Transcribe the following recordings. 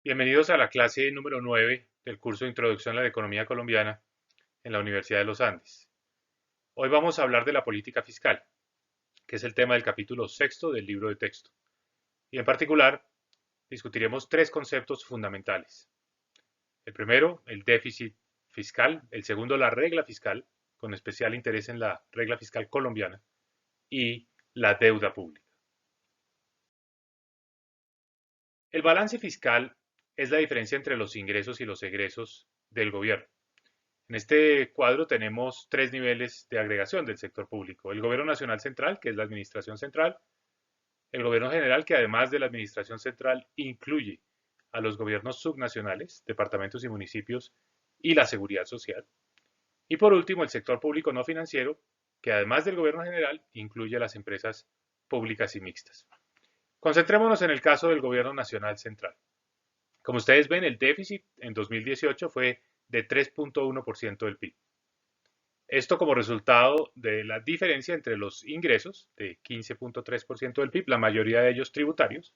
Bienvenidos a la clase número 9 del curso de Introducción a la Economía Colombiana en la Universidad de los Andes. Hoy vamos a hablar de la política fiscal, que es el tema del capítulo sexto del libro de texto. Y en particular, discutiremos tres conceptos fundamentales. El primero, el déficit fiscal. El segundo, la regla fiscal, con especial interés en la regla fiscal colombiana. Y la deuda pública. El balance fiscal es la diferencia entre los ingresos y los egresos del gobierno. En este cuadro tenemos tres niveles de agregación del sector público. El gobierno nacional central, que es la administración central. El gobierno general, que además de la administración central incluye a los gobiernos subnacionales, departamentos y municipios, y la seguridad social. Y por último, el sector público no financiero, que además del gobierno general incluye a las empresas públicas y mixtas. Concentrémonos en el caso del gobierno nacional central. Como ustedes ven, el déficit en 2018 fue de 3.1% del PIB. Esto como resultado de la diferencia entre los ingresos de 15.3% del PIB, la mayoría de ellos tributarios,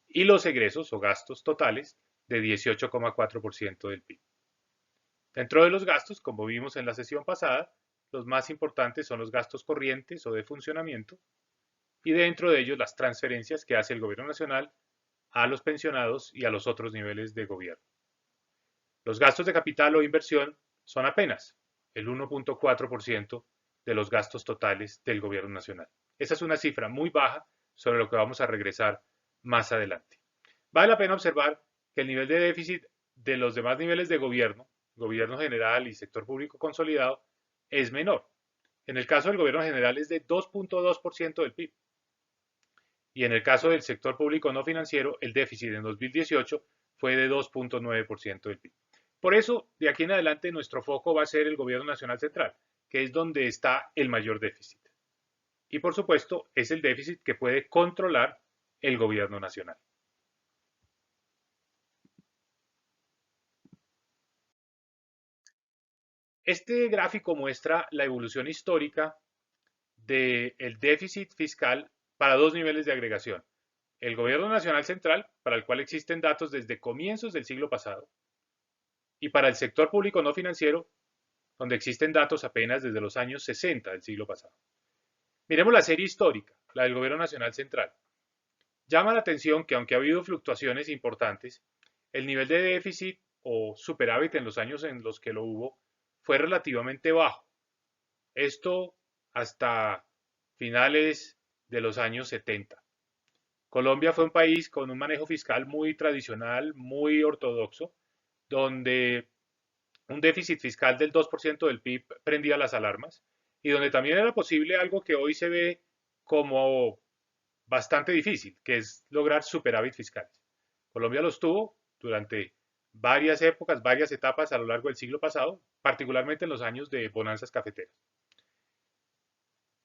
y los egresos o gastos totales de 18.4% del PIB. Dentro de los gastos, como vimos en la sesión pasada, los más importantes son los gastos corrientes o de funcionamiento, y dentro de ellos las transferencias que hace el gobierno nacional a los pensionados y a los otros niveles de gobierno. Los gastos de capital o inversión son apenas el 1.4% de los gastos totales del gobierno nacional. Esa es una cifra muy baja sobre lo que vamos a regresar más adelante. Vale la pena observar que el nivel de déficit de los demás niveles de gobierno, gobierno general y sector público consolidado, es menor. En el caso del gobierno general es de 2.2% del PIB. Y en el caso del sector público no financiero, el déficit en 2018 fue de 2.9% del PIB. Por eso, de aquí en adelante, nuestro foco va a ser el gobierno nacional central, que es donde está el mayor déficit. Y por supuesto, es el déficit que puede controlar el gobierno nacional. Este gráfico muestra la evolución histórica del déficit fiscal para dos niveles de agregación. El gobierno nacional central, para el cual existen datos desde comienzos del siglo pasado, y para el sector público no financiero, donde existen datos apenas desde los años 60 del siglo pasado. Miremos la serie histórica, la del Gobierno Nacional Central. Llama la atención que aunque ha habido fluctuaciones importantes, el nivel de déficit o superávit en los años en los que lo hubo fue relativamente bajo. Esto hasta finales de los años 70. Colombia fue un país con un manejo fiscal muy tradicional, muy ortodoxo, donde un déficit fiscal del 2% del PIB prendía las alarmas y donde también era posible algo que hoy se ve como bastante difícil, que es lograr superávit fiscales. Colombia los tuvo durante varias épocas, varias etapas a lo largo del siglo pasado, particularmente en los años de bonanzas cafeteras.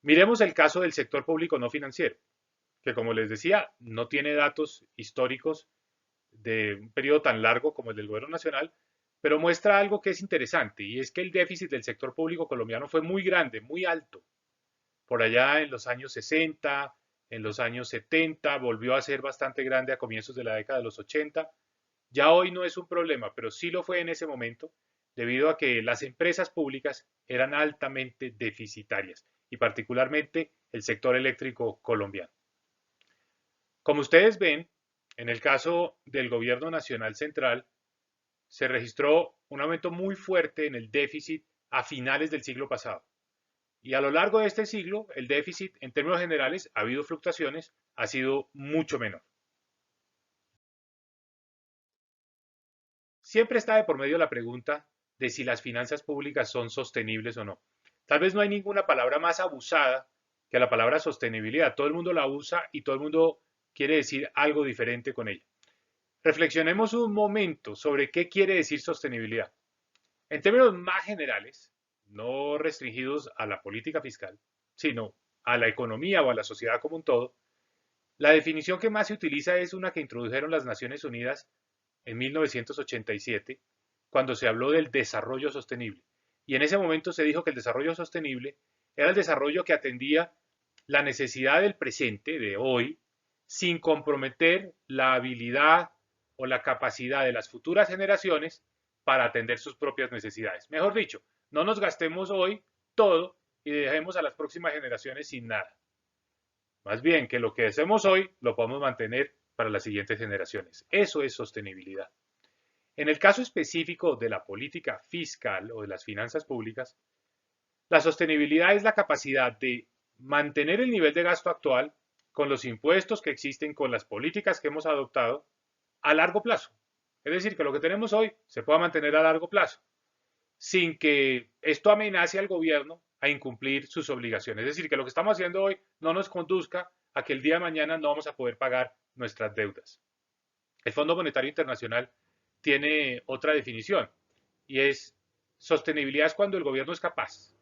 Miremos el caso del sector público no financiero, que como les decía, no tiene datos históricos de un periodo tan largo como el del gobierno nacional, pero muestra algo que es interesante y es que el déficit del sector público colombiano fue muy grande, muy alto. Por allá en los años 60, en los años 70, volvió a ser bastante grande a comienzos de la década de los 80. Ya hoy no es un problema, pero sí lo fue en ese momento debido a que las empresas públicas eran altamente deficitarias y particularmente el sector eléctrico colombiano. Como ustedes ven, en el caso del gobierno nacional central, se registró un aumento muy fuerte en el déficit a finales del siglo pasado. Y a lo largo de este siglo, el déficit, en términos generales, ha habido fluctuaciones, ha sido mucho menor. Siempre está de por medio la pregunta de si las finanzas públicas son sostenibles o no. Tal vez no hay ninguna palabra más abusada que la palabra sostenibilidad. Todo el mundo la usa y todo el mundo quiere decir algo diferente con ella. Reflexionemos un momento sobre qué quiere decir sostenibilidad. En términos más generales, no restringidos a la política fiscal, sino a la economía o a la sociedad como un todo, la definición que más se utiliza es una que introdujeron las Naciones Unidas en 1987, cuando se habló del desarrollo sostenible. Y en ese momento se dijo que el desarrollo sostenible era el desarrollo que atendía la necesidad del presente, de hoy, sin comprometer la habilidad o la capacidad de las futuras generaciones para atender sus propias necesidades. Mejor dicho, no nos gastemos hoy todo y dejemos a las próximas generaciones sin nada. Más bien que lo que hacemos hoy lo podamos mantener para las siguientes generaciones. Eso es sostenibilidad. En el caso específico de la política fiscal o de las finanzas públicas, la sostenibilidad es la capacidad de mantener el nivel de gasto actual con los impuestos que existen, con las políticas que hemos adoptado a largo plazo. Es decir, que lo que tenemos hoy se pueda mantener a largo plazo, sin que esto amenace al gobierno a incumplir sus obligaciones. Es decir, que lo que estamos haciendo hoy no nos conduzca a que el día de mañana no vamos a poder pagar nuestras deudas. El Fondo Monetario Internacional tiene otra definición y es sostenibilidad es cuando el gobierno es capaz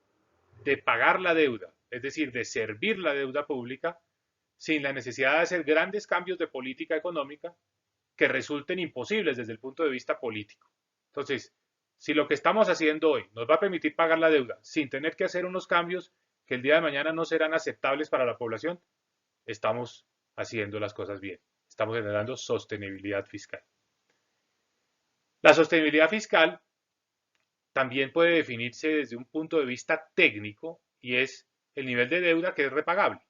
de pagar la deuda, es decir, de servir la deuda pública sin la necesidad de hacer grandes cambios de política económica que resulten imposibles desde el punto de vista político. Entonces, si lo que estamos haciendo hoy nos va a permitir pagar la deuda sin tener que hacer unos cambios que el día de mañana no serán aceptables para la población, estamos haciendo las cosas bien. Estamos generando sostenibilidad fiscal. La sostenibilidad fiscal también puede definirse desde un punto de vista técnico y es el nivel de deuda que es repagable.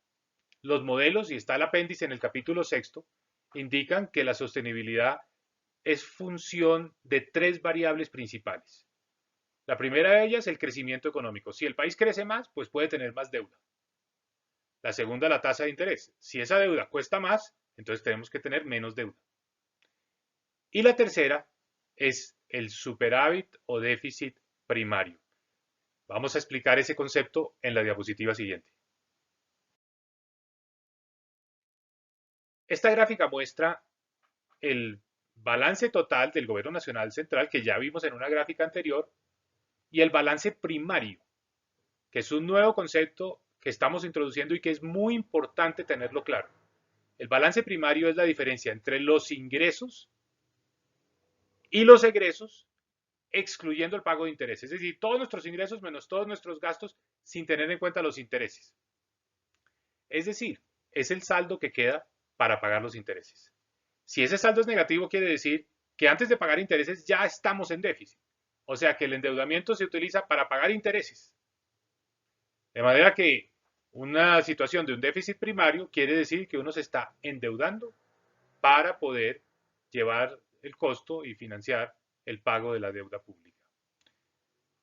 Los modelos, y está el apéndice en el capítulo sexto, indican que la sostenibilidad es función de tres variables principales. La primera de ellas es el crecimiento económico. Si el país crece más, pues puede tener más deuda. La segunda, la tasa de interés. Si esa deuda cuesta más, entonces tenemos que tener menos deuda. Y la tercera es el superávit o déficit primario. Vamos a explicar ese concepto en la diapositiva siguiente. Esta gráfica muestra el balance total del Gobierno Nacional Central, que ya vimos en una gráfica anterior, y el balance primario, que es un nuevo concepto que estamos introduciendo y que es muy importante tenerlo claro. El balance primario es la diferencia entre los ingresos y los egresos, excluyendo el pago de intereses. Es decir, todos nuestros ingresos menos todos nuestros gastos sin tener en cuenta los intereses. Es decir, es el saldo que queda para pagar los intereses. Si ese saldo es negativo, quiere decir que antes de pagar intereses ya estamos en déficit. O sea que el endeudamiento se utiliza para pagar intereses. De manera que una situación de un déficit primario quiere decir que uno se está endeudando para poder llevar el costo y financiar el pago de la deuda pública.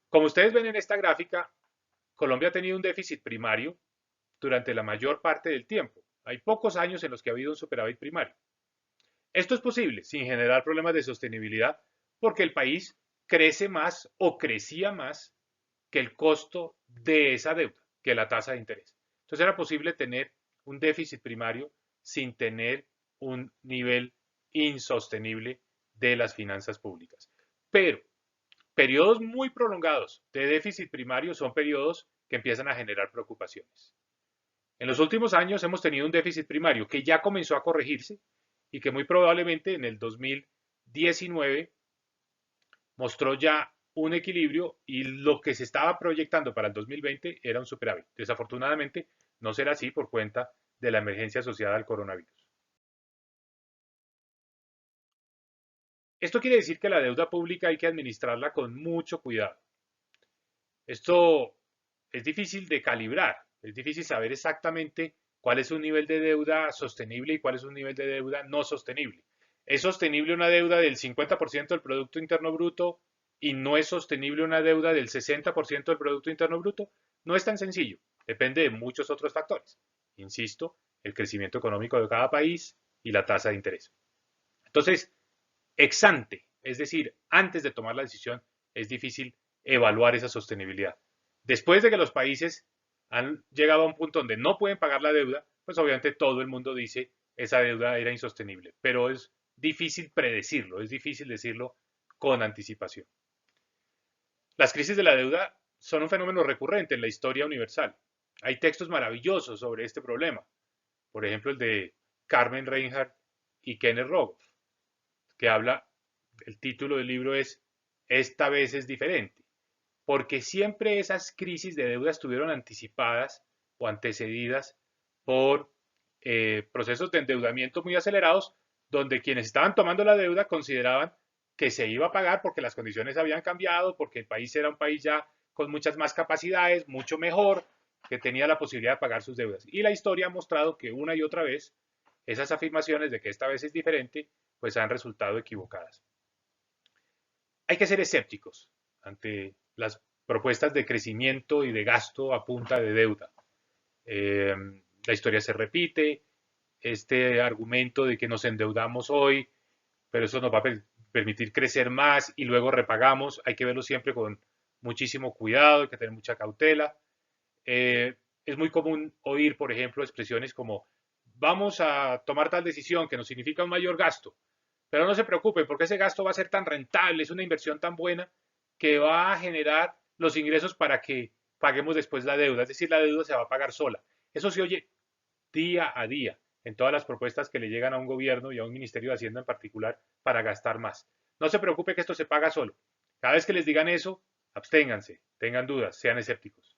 Como ustedes ven en esta gráfica, Colombia ha tenido un déficit primario durante la mayor parte del tiempo. Hay pocos años en los que ha habido un superávit primario. Esto es posible sin generar problemas de sostenibilidad porque el país crece más o crecía más que el costo de esa deuda, que la tasa de interés. Entonces era posible tener un déficit primario sin tener un nivel insostenible de las finanzas públicas. Pero periodos muy prolongados de déficit primario son periodos que empiezan a generar preocupaciones. En los últimos años hemos tenido un déficit primario que ya comenzó a corregirse y que muy probablemente en el 2019 mostró ya un equilibrio y lo que se estaba proyectando para el 2020 era un superávit. Desafortunadamente no será así por cuenta de la emergencia asociada al coronavirus. Esto quiere decir que la deuda pública hay que administrarla con mucho cuidado. Esto es difícil de calibrar, es difícil saber exactamente cuál es un nivel de deuda sostenible y cuál es un nivel de deuda no sostenible. ¿Es sostenible una deuda del 50% del Producto Interno Bruto y no es sostenible una deuda del 60% del Producto Interno Bruto? No es tan sencillo, depende de muchos otros factores. Insisto, el crecimiento económico de cada país y la tasa de interés. Entonces, ex ante, es decir, antes de tomar la decisión, es difícil evaluar esa sostenibilidad. Después de que los países han llegado a un punto donde no pueden pagar la deuda, pues obviamente todo el mundo dice esa deuda era insostenible, pero es difícil predecirlo, es difícil decirlo con anticipación. Las crisis de la deuda son un fenómeno recurrente en la historia universal. Hay textos maravillosos sobre este problema, por ejemplo el de Carmen Reinhardt y Kenneth Rogoff, que habla, el título del libro es Esta vez es diferente, porque siempre esas crisis de deuda estuvieron anticipadas o antecedidas por procesos de endeudamiento muy acelerados, donde quienes estaban tomando la deuda consideraban que se iba a pagar porque las condiciones habían cambiado, porque el país era un país ya con muchas más capacidades, mucho mejor, que tenía la posibilidad de pagar sus deudas. Y la historia ha mostrado que una y otra vez esas afirmaciones de que esta vez es diferente, pues han resultado equivocadas. Hay que ser escépticos ante las propuestas de crecimiento y de gasto a punta de deuda. Eh, la historia se repite, este argumento de que nos endeudamos hoy, pero eso nos va a permitir crecer más y luego repagamos, hay que verlo siempre con muchísimo cuidado, hay que tener mucha cautela. Eh, es muy común oír, por ejemplo, expresiones como vamos a tomar tal decisión que nos significa un mayor gasto, pero no se preocupen porque ese gasto va a ser tan rentable, es una inversión tan buena que va a generar los ingresos para que paguemos después la deuda, es decir, la deuda se va a pagar sola. Eso se oye día a día en todas las propuestas que le llegan a un gobierno y a un ministerio de Hacienda en particular para gastar más. No se preocupe que esto se paga solo. Cada vez que les digan eso, absténganse, tengan dudas, sean escépticos.